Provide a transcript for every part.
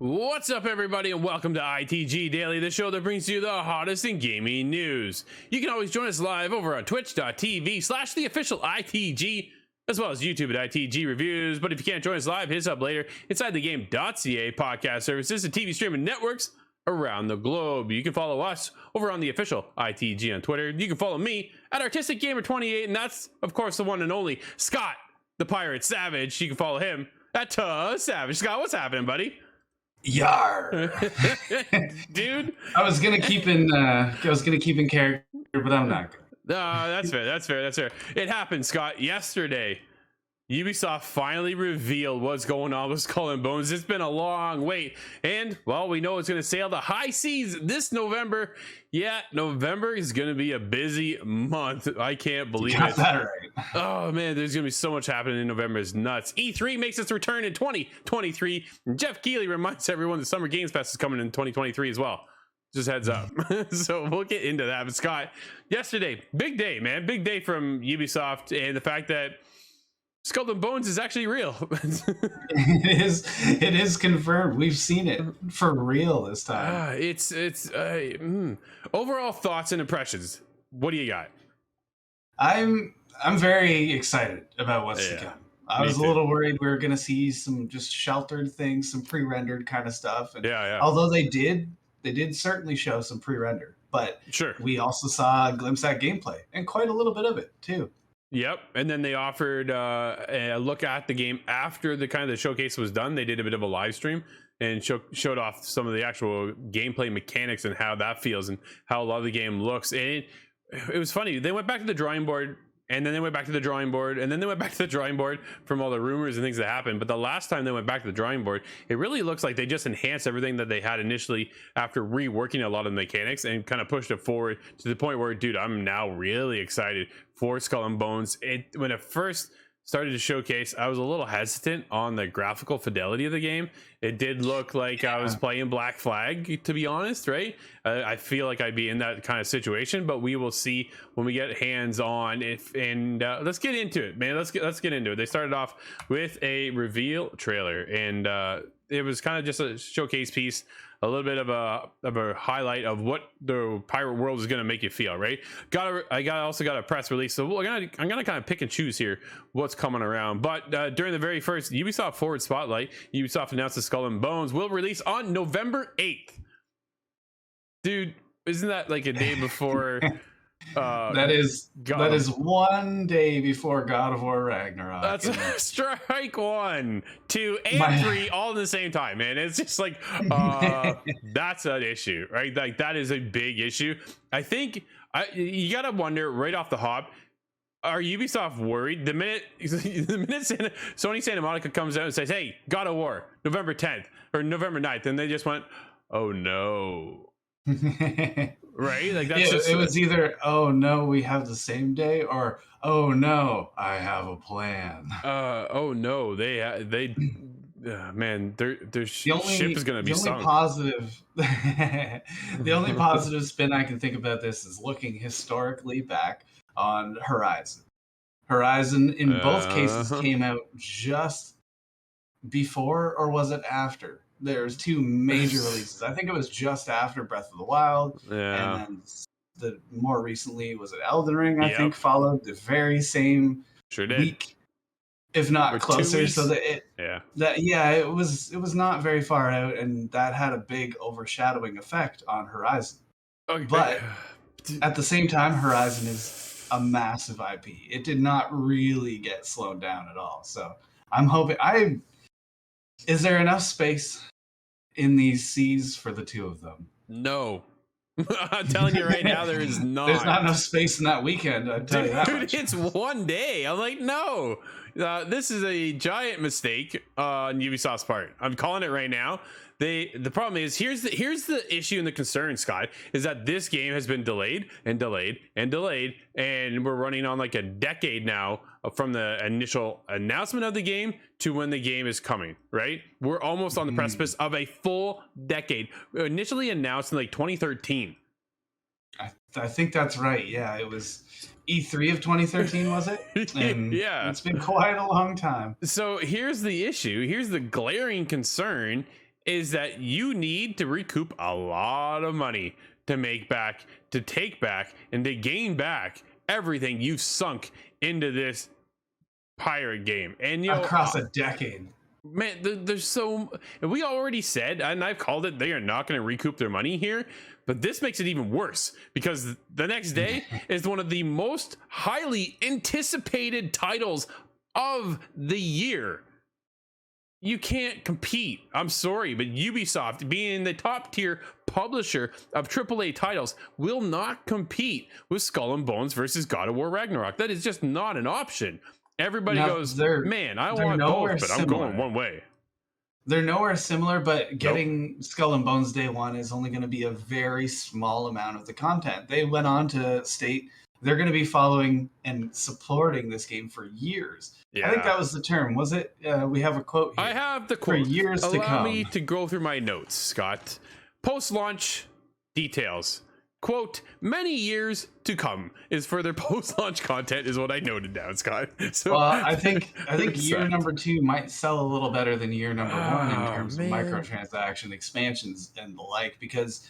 What's up, everybody, and welcome to ITG Daily, the show that brings you the hottest in gaming news. You can always join us live over on twitch.tv/the official ITG, as well as YouTube at ITG Reviews. But if you can't join us live, hit us up later inside the game.ca podcast services and TV streaming networks around the globe. You can follow us over on the official ITG on Twitter. You can follow me at ArtisticGamer28, and that's, of course, the one and only Scott, the Pirate Savage. You can follow him at Savage. Scott, what's happening, buddy? Yar, dude. I was gonna keep in character, but I'm not gonna. That's fair. It happened, Scott. Yesterday, Ubisoft finally revealed what's going on with Skull and Bones. It's been a long wait, and well, we know it's going to sail the high seas this November. Yeah, November is going to be a busy month. I can't believe it. That right. Oh man, there's going to be so much happening in November. It's nuts. E3 makes its return in 2023. Geoff Keighley reminds everyone the Summer Games Fest is coming in 2023 as well. Just heads up. So we'll get into that. But Scott, yesterday, big day, man. Big day from Ubisoft, and the fact that Skull and Bones is actually real. It is confirmed. We've seen it for real this time. Overall thoughts and impressions. What do you got? I'm very excited about what's to come. I was a little worried we were going to see some just sheltered things, some pre-rendered kind of stuff. And although they did certainly show some pre-render, but sure, we also saw a glimpse at gameplay and quite a little bit of it too. Yep, and then they offered a look at the game after the showcase was done. They did a bit of a live stream and showed off some of the actual gameplay mechanics and how that feels and how a lot of the game looks. And it was funny. They went back to the drawing board, and then they went back to the drawing board, and then they went back to the drawing board from all the rumors and things that happened. But the last time they went back to the drawing board, it really looks like they just enhanced everything that they had initially after reworking a lot of the mechanics and kind of pushed it forward to the point where, dude, I'm now really excited for Skull and Bones. When it first started to showcase, I was a little hesitant on the graphical fidelity of the game. It did look like I was playing Black Flag, to be honest, right? I feel like I'd be in that kind of situation, but we will see when we get hands on. Let's get into it, man. Let's get into it. They started off with a reveal trailer, and it was kind of just a showcase piece, a little bit of a highlight of what the pirate world is going to make you feel, right? I also got a press release, so I'm gonna kind of pick and choose here what's coming around. But during the very first Ubisoft Forward Spotlight, Ubisoft announced that Skull and Bones will release on November 8th. Dude, isn't that like a day before? That is one day before God of War Ragnarok. That's strike 1, 2, and 3 all at the same time, man. It's just like that's an issue, right? Like that is a big issue. I think you gotta wonder right off the hop. Are Ubisoft worried the minute Sony Santa Monica comes out and says, "Hey, God of War, November 10th or November 9th," and they just went, "Oh no." Right, like that's it was either "oh no, we have the same day" or "oh no, I have a plan." Oh no, man, their ship is going to be sunk. The only positive spin I can think about this is looking historically back on Horizon. Horizon in both cases came out just before, or was it after? There's two major releases. I think it was just after Breath of the Wild, and then more recently was it Elden Ring? I think followed the very same week, if not closer. So that it was not very far out, and that had a big overshadowing effect on Horizon. Okay. But at the same time, Horizon is a massive IP. It did not really get slowed down at all. So I'm hoping. Is there enough space in these seas for the two of them? No. I'm telling you right now, there is not. There's not enough space in that weekend. I tell you that much. It's one day. I'm like, no. This is a giant mistake on Ubisoft's part. I'm calling it right now. The problem is here's the issue and the concern, Scott, is that this game has been delayed and delayed and delayed, and we're running on like a decade now from the initial announcement of the game to when the game is coming, right? We're almost on the precipice of a full decade. Initially announced in like 2013. I think that's right. Yeah, it was E3 of 2013, was it? And it's been quite a long time. So here's the issue. Here's the glaring concern is that you need to recoup a lot of money to take back, and to gain back everything you've sunk into this pirate game. And across a decade. Man, there's so, and we already said, and I've called it, they are not going to recoup their money here, but this makes it even worse because the next day is one of the most highly anticipated titles of the year. You can't compete. I'm sorry, but Ubisoft, being the top tier publisher of AAA titles, will not compete with Skull and Bones versus God of War Ragnarok. That is just not an option. Everybody goes, man, I want both, but I'm going one way. They're nowhere similar, but getting Skull and Bones Day 1 is only going to be a very small amount of the content. They went on to state they're going to be following and supporting this game for years. Yeah. I think that was the term. Was it? We have a quote here. I have the quote. For years to come. Allow me to go through my notes, Scott. Post-launch details. Quote, many years to come is further post-launch content is what I noted down, Scott. So, well, I think year number 2 might sell a little better than year number 1 in terms of microtransaction expansions and the like, because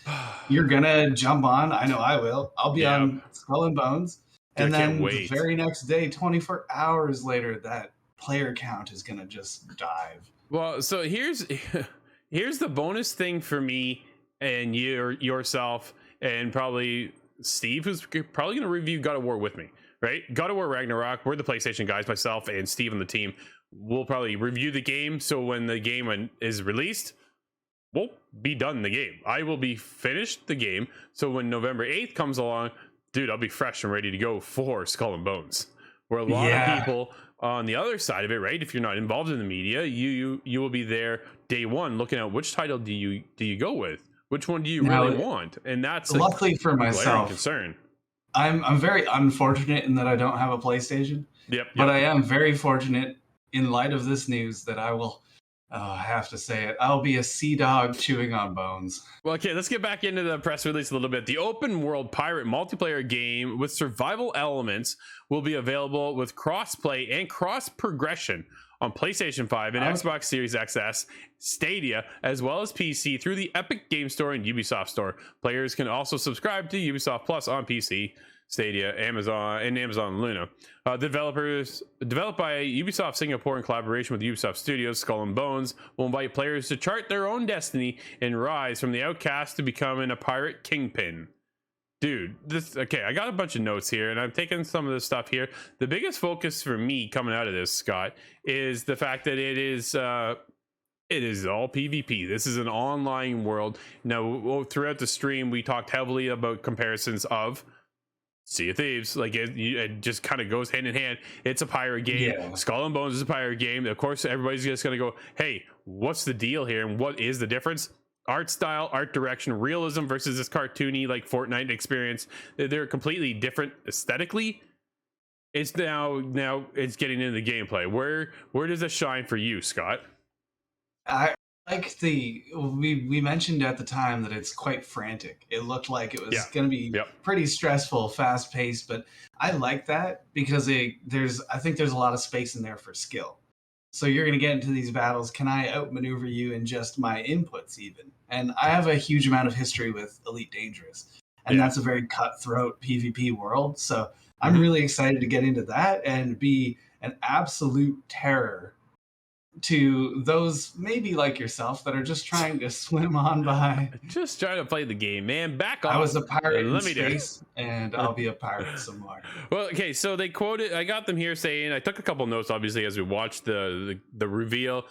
you're gonna jump on. I know I will. I'll be on Skull and Bones, and then the very next day, 24 hours later, that player count is gonna just dive. Well, so here's the bonus thing for me and yourself. And probably Steve, who's probably going to review God of War with me, right? God of War Ragnarok, we're the PlayStation guys, myself and Steve on the team. We'll probably review the game. So when the game is released, we'll be done in the game. I will be finished the game. So when November 8th comes along, dude, I'll be fresh and ready to go for Skull and Bones. Where a lot of people on the other side of it, right? If you're not involved in the media, you will be there day one looking at which title do you go with? Which one do you really want? And that's luckily for myself. Concern. I'm very unfortunate in that I don't have a PlayStation. Yep. But I am very fortunate in light of this news that I will. I have to say it. I'll be a sea dog chewing on bones. Well, okay, let's get back into the press release a little bit. The open world pirate multiplayer game with survival elements will be available with cross-play and cross-progression on PlayStation 5 and Xbox Series XS, Stadia, as well as PC through the Epic Game Store and Ubisoft Store. Players can also subscribe to Ubisoft Plus on PC, Stadia, Amazon, and Amazon Luna. Developed by Ubisoft Singapore in collaboration with Ubisoft Studios, Skull and Bones will invite players to chart their own destiny and rise from the outcast to becoming a pirate kingpin. Dude, I got a bunch of notes here, and I'm taking some of this stuff here. The biggest focus for me coming out of this, Scott, is the fact that it is all PvP. This is an online world. Now, throughout the stream, we talked heavily about comparisons of Sea of Thieves. Like it just kind of goes hand in hand. It's a pirate game. Yeah. Skull and Bones is a pirate game. Of course, everybody's just going to go, hey, what's the deal here? And what is the difference? Art style, art direction, realism versus this cartoony like Fortnite experience. They're completely different aesthetically. It's now it's getting into the gameplay. Where does it shine for you, Scott? I like we mentioned at the time that it's quite frantic. It looked like it was going to be pretty stressful, fast paced, but I like that because I think there's a lot of space in there for skill. So you're going to get into these battles. Can I outmaneuver you in just my inputs even? And I have a huge amount of history with Elite Dangerous. And that's a very cutthroat PvP world. So I'm really excited to get into that and be an absolute terror to those maybe like yourself that are just trying to swim on by. Just trying to play the game, man. Back off. I was a pirate in space, and I'll be a pirate some more. Well, okay, so they quoted, I got them here saying, I took a couple notes, obviously, as we watched the reveal.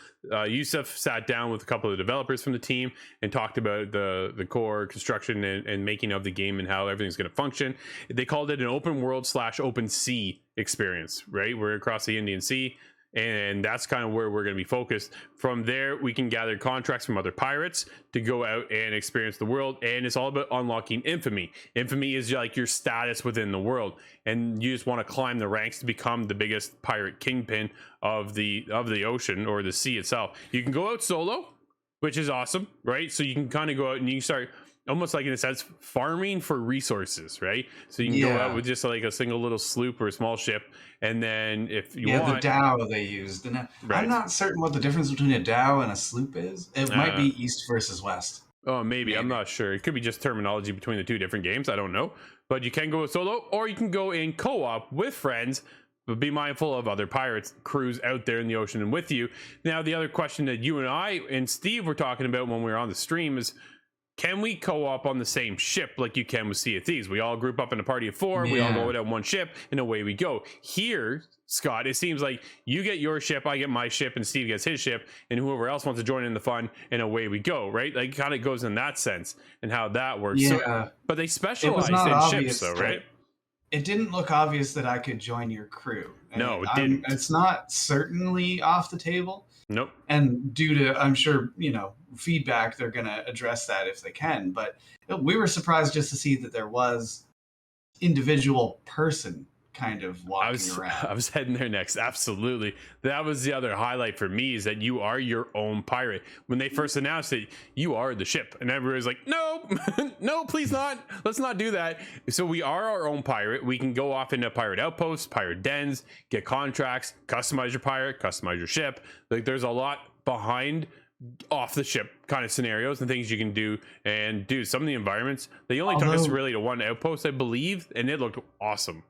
Yusuf sat down with a couple of the developers from the team and talked about the core construction and making of the game and how everything's going to function. They called it an open world / open sea experience, right? We're across the Indian Sea. And that's kind of where we're going to be focused. From there, we can gather contracts from other pirates to go out and experience the world. And it's all about unlocking infamy. Infamy is like your status within the world. And you just want to climb the ranks to become the biggest pirate kingpin of the ocean or the sea itself. You can go out solo, which is awesome, right? So you can kind of go out and you start almost like in a sense farming for resources, right? So you can go out with just like a single little sloop or a small ship, and then if you want the Dow they used, and I'm right. not certain what the difference between a Dow and a sloop is. It might be east versus west. Oh, maybe. I'm not sure. It could be just terminology between the two different games. I don't know. But you can go solo, or you can go in co-op with friends, but be mindful of other pirates crews out there in the ocean and with you. Now, the other question that you and I and Steve were talking about when we were on the stream is, can we co-op on the same ship like you can with Sea of Thieves? We all group up in a party of 4. We all go out on one ship, and away we go. Here, Scott, it seems like you get your ship, I get my ship, and Steve gets his ship, and whoever else wants to join in the fun, and away we go, right? Like, kind of goes in that sense and how that works. Yeah. So, but they specialize in ships, though, right? It didn't look obvious that I could join your crew. No, it didn't. It's not certainly off the table. Nope. And due to, I'm sure, feedback, they're going to address that if they can. But we were surprised just to see that there was individual person kind of walking around. I was heading there next. Absolutely. That was the other highlight for me, is that you are your own pirate. When they first announced it, you are the ship. And everybody's like, no, no, please not. Let's not do that. So we are our own pirate. We can go off into pirate outposts, pirate dens, get contracts, customize your pirate, customize your ship. Like, there's a lot behind off the ship kind of scenarios and things you can do. And dude, some of the environments, they only took us really to one outpost, I believe, and it looked awesome.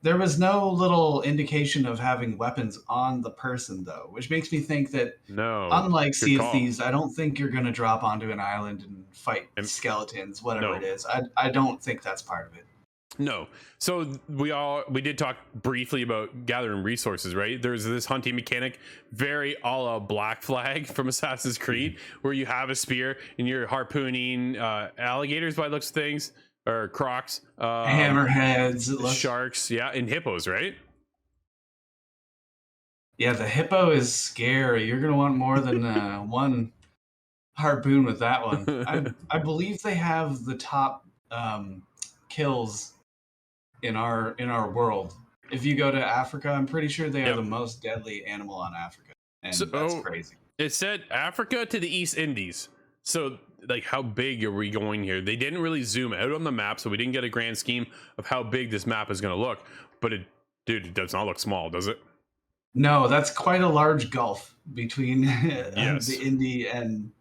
There was no little indication of having weapons on the person, though, which makes me think that, unlike Sea of Thieves, I don't think you're going to drop onto an island and fight skeletons, whatever it is. I don't think that's part of it. No. So we did talk briefly about gathering resources, right? There's this hunting mechanic, very a la Black Flag from Assassin's Creed, where you have a spear and you're harpooning alligators by the looks of things. Or crocs, hammerheads, sharks, and hippos, right? Yeah, the hippo is scary. You're gonna want more than one harpoon with that one. I believe they have the top kills in our world. If you go to Africa, I'm pretty sure they are the most deadly animal on Africa, and that's crazy. It said Africa to the East Indies, so. Like, how big are we going here? They didn't really zoom out on the map, so we didn't get a grand scheme of how big this map is going to look. But it does not look small, does it? No, that's quite a large gulf between the Indie and,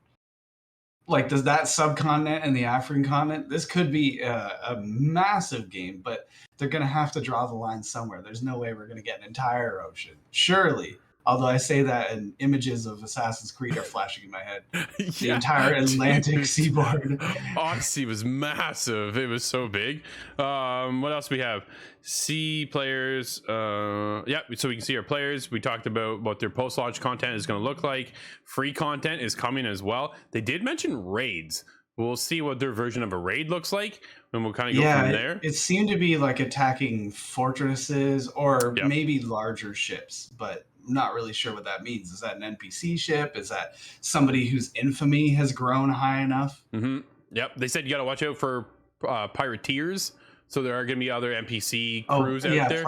like, does that subcontinent and the African continent. This could be a massive game, but they're going to have to draw the line somewhere. There's no way we're going to get an entire ocean. Surely. Although I say that and images of Assassin's Creed are flashing in my head. The entire Atlantic seaboard. Odyssey was massive. It was so big. What else we have? See players. So we can see our players. We talked about what their post-launch content is going to look like. Free content is coming as well. They did mention raids. We'll see what their version of a raid looks like, and we'll kind of go from there. It seemed to be like attacking fortresses or maybe larger ships, but I'm not really sure what that means. Is that an NPC ship? Is that somebody whose infamy has grown high enough? Mm-hmm. Yep. They said you got to watch out for pirateers. So there are going to be other NPC crews out there.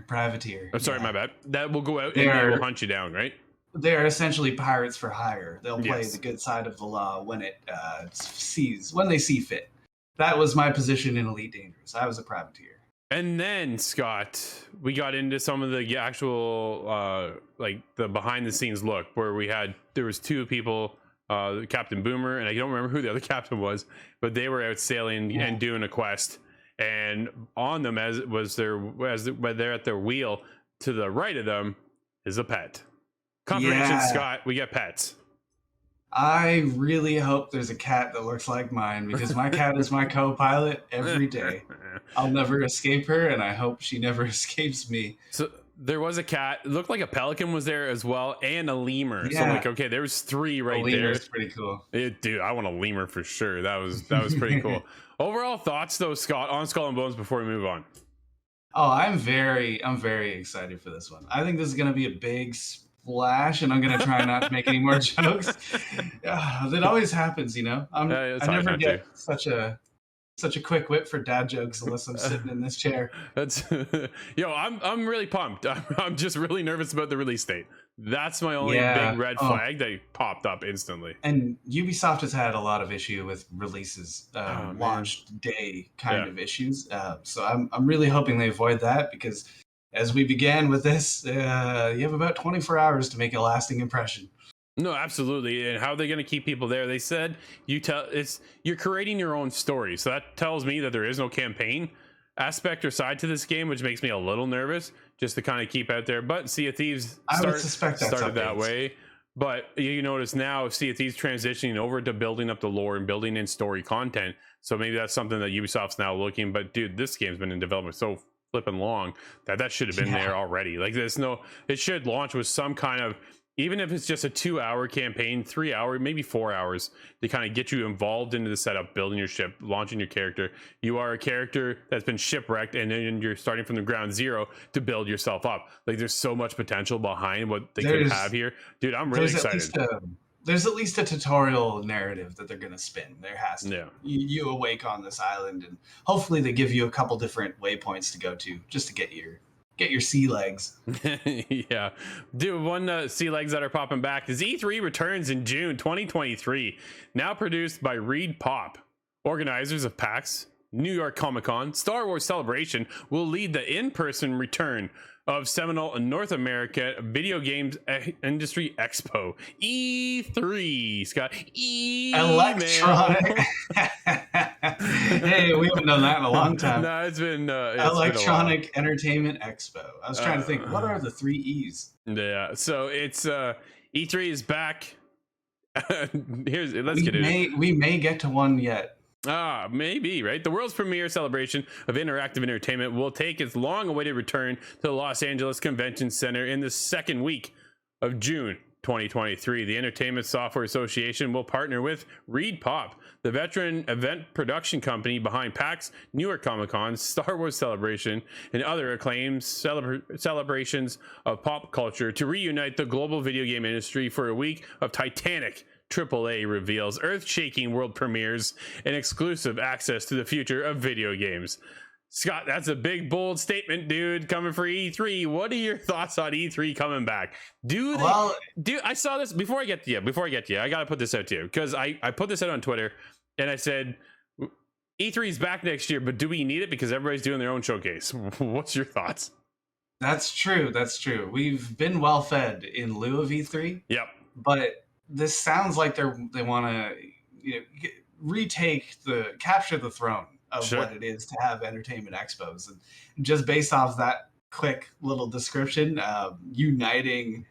Privateer. Oh, sorry, my bad. That will go out and they will hunt you down, right? They're essentially pirates for hire. They'll play the good side of the law when they see fit. That was my position in Elite Dangerous. I was a privateer. And then, Scott, we got into some of the actual, like, the behind-the-scenes look, where there was 2 people, Captain Boomer, and I don't remember who the other captain was, but they were out sailing and doing a quest. And on them, as they're at their wheel, to the right of them is a pet. Comprehension, Scott, we get pets. I really hope there's a cat that looks like mine, because my cat is my co-pilot every day. I'll never escape her, and I hope she never escapes me. So there was a cat. It looked like a pelican was there as well, and a lemur. So I'm like, okay, there was 3 right there. Lemur's pretty cool. Dude, I want a lemur for sure. That was pretty cool. Overall thoughts, though, Scott, on Skull and Bones before we move on. Oh, I'm very excited for this one. I think this is going to be a big splash, and I'm going to try not to make any more jokes. That always happens, I never get such a such a quick whip for dad jokes unless I'm sitting in this chair. That's yo. I'm really pumped. I'm just really nervous about the release date. That's my only Yeah. big red Oh, flag that popped up instantly. and Ubisoft has had a lot of issue with releases, Oh man. launch day kind Yeah. of issues. So I'm really hoping they avoid that because as we began with this, you have about 24 hours to make a lasting impression. No, absolutely. And how are they going to keep people there? They said you're creating your own story. So that tells me that there is no campaign aspect or side to this game, which makes me a little nervous just to kind of keep out there. But Sea of Thieves I would suspect that's started that updates. way. But you notice now Sea of Thieves transitioning over to building up the lore and building in story content. So maybe that's something that Ubisoft's now looking. But dude, this game's been in development so flipping long that should have been there already. Like it should launch with some kind of, even if it's just a 2-hour campaign, 3 hour, maybe 4 hours, to kind of get you involved into the setup, building your ship, launching your character. You are a character that's been shipwrecked, and then you're starting from the ground zero to build yourself up. Like there's so much potential behind what they could have here, dude. I'm really excited. There's at least a tutorial narrative that they're going to spin. There has to. Yeah. You awake on this island, and hopefully they give you a couple different waypoints to go to just to get your sea legs. Yeah, dude. One sea legs that are popping back is E3 returns in June 2023. Now produced by Reed Pop, organizers of PAX, New York Comic Con, Star Wars Celebration will lead the in-person return of seminal North America video games industry expo, E3. Scott, Electronic. Hey, we haven't done that in a long time. No, it's been Electronic Entertainment Expo. I was trying to think, what are the 3 E's? Yeah, so it's E3 is back. Let's get it. We may get to one yet. Maybe, right? The world's premier celebration of interactive entertainment will take its long-awaited return to the Los Angeles Convention Center in the second week of June 2023. The Entertainment Software Association will partner with Reed Pop, the veteran event production company behind PAX, New York Comic Con, Star Wars Celebration, and other acclaimed celebrations of pop culture to reunite the global video game industry for a week of titanic AAA reveals, earth-shaking world premieres, and exclusive access to the future of video games. Scott, that's a big, bold statement, dude, coming for E3. What are your thoughts on E3 coming back? Dude, I saw this before I get to you. I got to put this out to you because I put this out on Twitter and I said, E3 is back next year, but do we need it? Because everybody's doing their own showcase. What's your thoughts? That's true. We've been well fed in lieu of E3. Yep. But this sounds like they want to capture the throne of what it is to have entertainment expos, and just based off that quick little description, uniting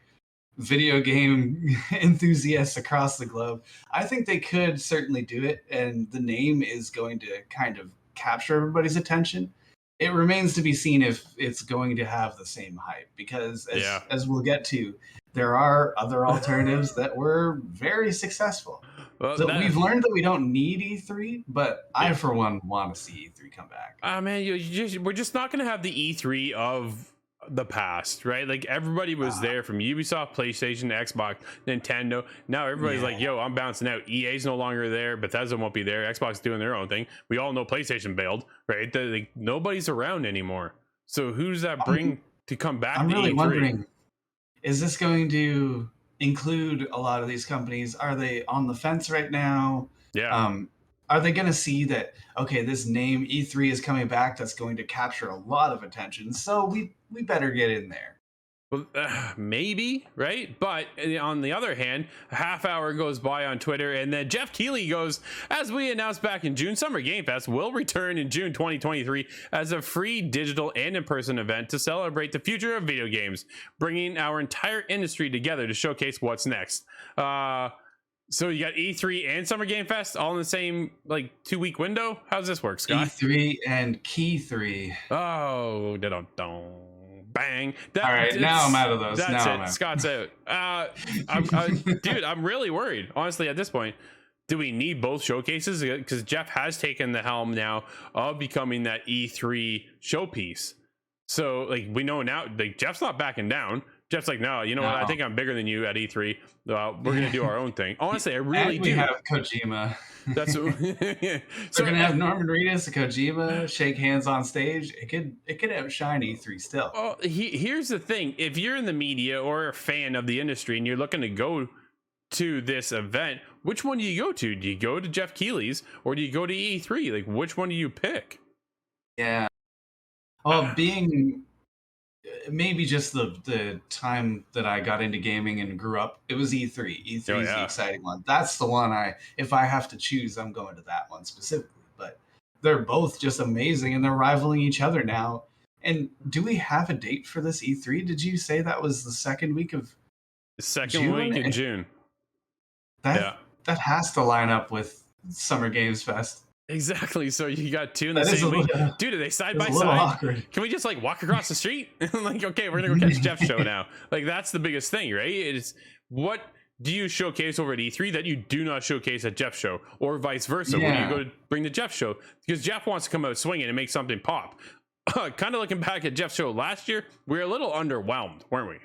video game enthusiasts across the globe, I think they could certainly do it, and the name is going to kind of capture everybody's attention. It remains to be seen if it's going to have the same hype, because as we'll get to, there are other alternatives that were very successful. Well, so we've learned that we don't need E3, but I, for one, want to see E3 come back. Man, we're just not going to have the E3 of the past, right? Like everybody was there, from Ubisoft, PlayStation, Xbox, Nintendo. Now everybody's like, yo, I'm bouncing out. EA's no longer there. Bethesda won't be there. Xbox doing their own thing. We all know PlayStation bailed, right? Nobody's around anymore. So who does that bring to come back? I'm to really E3? wondering, is this going to include a lot of these companies? Are they on the fence right now? Yeah. Are they going to see that, okay, this name E3 is coming back, that's going to capture a lot of attention, so we better get in there? Well, maybe, right? But on the other hand, a half hour goes by on Twitter, and then Geoff Keighley goes, as we announced back in June, Summer Game Fest will return in June 2023 as a free digital and in-person event to celebrate the future of video games, bringing our entire industry together to showcase what's next. So you got E3 and Summer Game Fest all in the same 2-week window? How's this work, Scott? E3 and Key 3. Oh, bang. All right, now I'm out of those. That's it. Scott's out. Dude, I'm really worried, honestly, at this point. Do we need both showcases? Because Geoff has taken the helm now of becoming that E3 showpiece. So like we know now, like Jeff's not backing down. Jeff's like, no, you know what? I No. think I'm bigger than you at E3. We're gonna do our own thing. Honestly, I really And we do. have Kojima. That's They're so. gonna have Norman Reedus, Kojima shake hands on stage. It could outshine E3 still. Well, here's the thing: if you're in the media or a fan of the industry and you're looking to go to this event, which one do you go to? Do you go to Geoff Keighley's or do you go to E3? Like, which one do you pick? Yeah. Well, being maybe just the time that I got into gaming and grew up, it was E3. E3 is the exciting one. That's the one if I have to choose, I'm going to that one specifically. But they're both just amazing and they're rivaling each other now. And do we have a date for this E3? Did you say that was the second week of second week in June? That has to line up with Summer Games Fest. Exactly. So you got two in the same week. Dude, are they side by side? Awkward. Can we just like walk across the street? Like, okay, we're gonna go catch Jeff's show now. Like, that's the biggest thing, right? It's what do you showcase over at E3 that you do not showcase at Jeff's show, or vice versa? When you go to bring the Jeff show, because Jeff wants to come out swinging and make something pop. Kind of looking back at Jeff's show last year, we were a little underwhelmed, weren't we?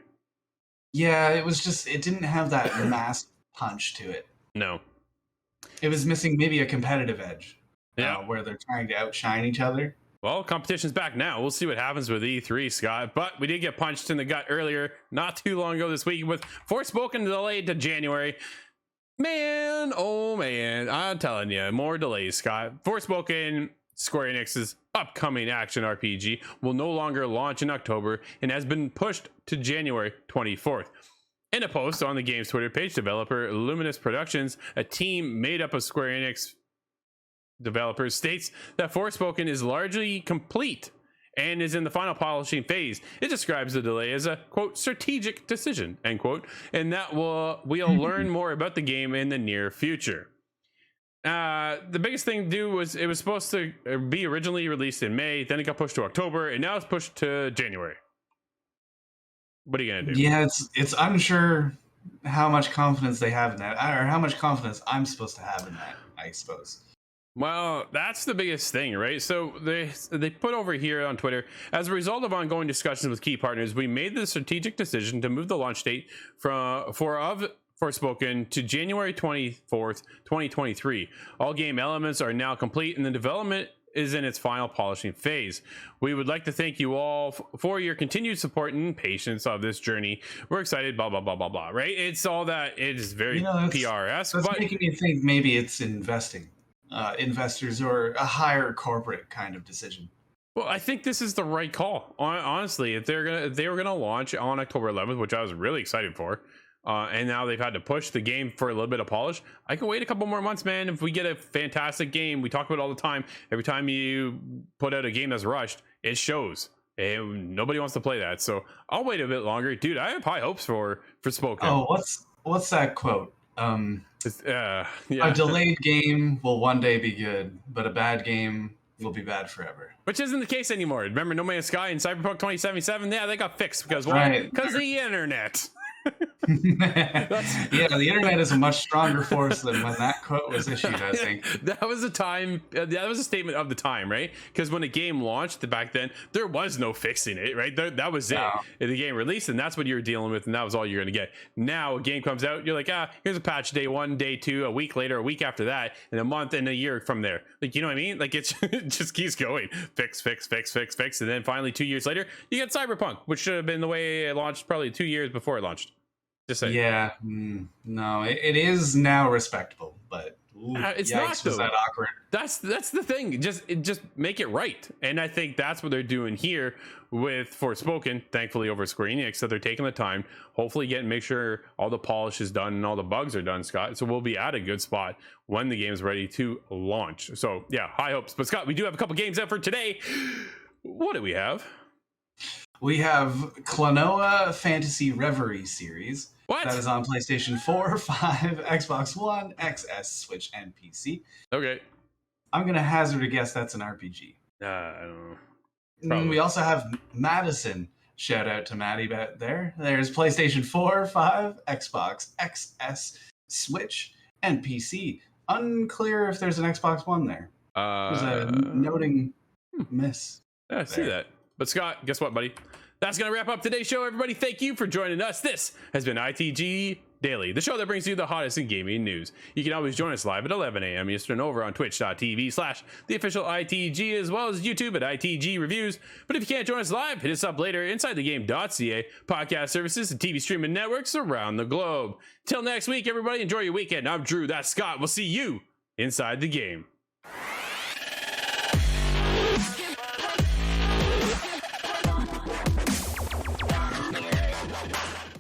Yeah, it was just it didn't have that mass punch to it. No, it was missing maybe a competitive edge. Yeah, where they're trying to outshine each other. Well, competition's back now. We'll see what happens with E3, Scott. But we did get punched in the gut earlier, not too long ago this week, with Forspoken Delayed to January. Man, oh man, I'm telling you, more delays, Scott. Forspoken, Square Enix's upcoming action RPG, will no longer launch in October and has been pushed to January 24th. In a post on the game's Twitter page, developer Luminous Productions, a team made up of Square Enix developers, states that Forspoken is largely complete and is in the final polishing phase. It describes the delay as a quote strategic decision end quote, and that we'll learn more about the game in the near future. The biggest thing to do was it was supposed to be originally released in May, then it got pushed to October, and now it's pushed to January. What are you gonna do? Yeah, it's unsure how much confidence they have in that, or how much confidence I'm supposed to have in that, I suppose. Well, that's the biggest thing, right? So they put over here on Twitter, as a result of ongoing discussions with key partners, we made the strategic decision to move the launch date of Forspoken to January 24th, 2023. All game elements are now complete and the development is in its final polishing phase. We would like to thank you all for your continued support and patience of this journey. We're excited, blah, blah, blah, blah, blah, right? It's all that. It is very PRS. That's making me think maybe it's investors or a higher corporate kind of decision. Well, I think this is the right call. Honestly, if they were gonna launch on October 11th, which I was really excited for, and now they've had to push the game for a little bit of polish. I can wait a couple more months, man. If we get a fantastic game, we talk about it all the time. Every time you put out a game that's rushed, it shows. And nobody wants to play that, so I'll wait a bit longer, dude. I have high hopes for Spoken. Oh, what's that quote? Yeah. A delayed game will one day be good, but a bad game will be bad forever. Which isn't the case anymore. Remember No Man's Sky and Cyberpunk 2077? Yeah, they got fixed because why? Because the internet. Yeah, the internet is a much stronger force than when that quote was issued, I think. That was a time, that was a statement of the time, right? Because when the game launched back then, there was no fixing it, right? That was it. The game released, and that's what you were dealing with, and that was all you're going to get. Now a game comes out, you're like, here's a patch day 1, day 2, a week later, a week after that, and a month and a year from there. Like, you know what I mean? Like, it just keeps going. Fix. And then finally 2 years later, you get Cyberpunk, which should have been the way it launched probably 2 years before it launched. Yeah, no, it is now respectable, but it's yikes, not though. Was that awkward? That's the thing. Just make it right, and I think that's what they're doing here with Forspoken. Thankfully, over Square Enix, that they're taking the time, hopefully make sure all the polish is done and all the bugs are done, Scott. So we'll be at a good spot when the game's ready to launch. So yeah, high hopes. But Scott, we do have a couple games out for today. What do we have? We have Klonoa Fantasy Reverie series. What? That is on PlayStation 4, 5, Xbox One, XS, Switch, and PC. Okay. I'm going to hazard a guess that's an RPG. I don't know. We also have Madison. Shout out to Maddie there. There's PlayStation 4, 5, Xbox, XS, Switch, and PC. Unclear if there's an Xbox One there. There's a noting miss. Yeah, I see that. But Scott, guess what, buddy? That's going to wrap up today's show, everybody. Thank you for joining us. This has been ITG Daily, the show that brings you the hottest in gaming news. You can always join us live at 11 a.m. Eastern over on twitch.tv/the official ITG, as well as YouTube at ITG Reviews. But if you can't join us live, hit us up later inside the game.ca, podcast services, and TV streaming networks around the globe. Till next week, everybody, enjoy your weekend. I'm Drew, that's Scott. We'll see you inside the game.